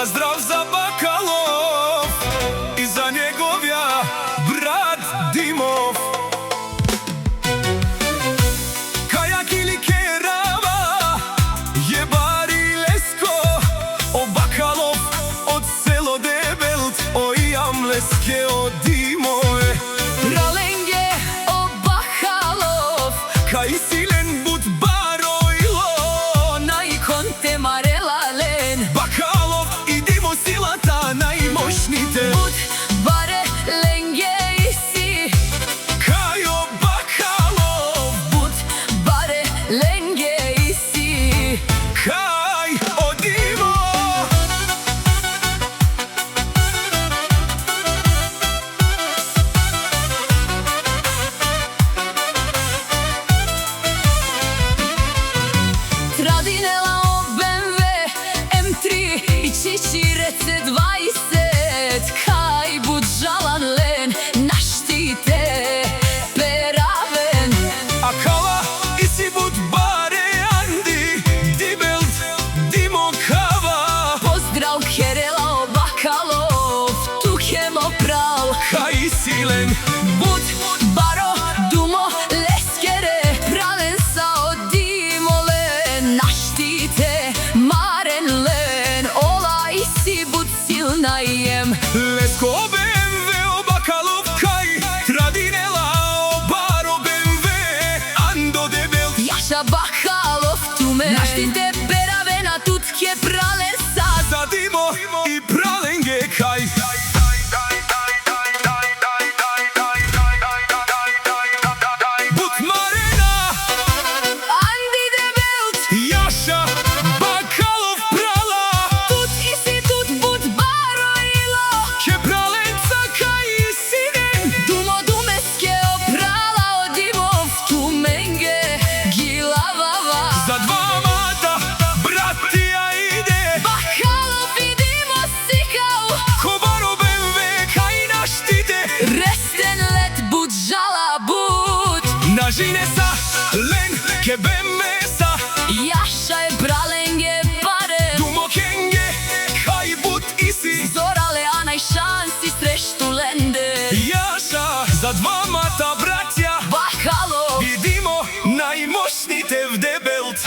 Поздрав за Бакалов и за неговия брат Димов. Кајак или керава е бари леско, о Бакалов од село Дебелт, о јам леске од Димое. Праленге о Бакалов, Кај силен буд баројло, најконте марелален. Бакалов и Димо силата најмошните. Буд баре ленге иси, Кај о Бакалов, буд баре ленге иси. кај о Димо. Tradinela o BMW M3 i Čiči rece 20. Kaj bud žalan len naštite peraven. A kala i si bud bare Andi, Dibelt, Dimo kava. Pozdrav Kerela o Bakalov, tu kemo pral. Kaj silen, Bud baro dumo leskere, pralen sa od Dimolen. Naštite maren len, olaj si bud silna jem. lesko BMW o Bakalov. Kaj tradinela o baro BMW, Ando Debelt. Jaša Bakalov tu me, naštite peravena tutke pralen sa. Za Dimo i pralenge kaj. Bud Marena, Andi Debelt, Jaša Bakalov prala. tut isi tut bud baro ilo. Ke pralenca kaj sinen. Dumo dumeske oprala od Dimov, tu menge gilavava. Za dva mata bratija ide, Bakalov i Dimo sikao, ko baro BMW kaj naštite. resten let bud žala bud. Na žine sa len ke BMW sa, Jaša je pralenge pare, Dumo kenge kaj bud isi. zorale a najšansi sreštu lende. Jaša za dva mata bratja Bakalov i Dimo najmoćnite v Debelt.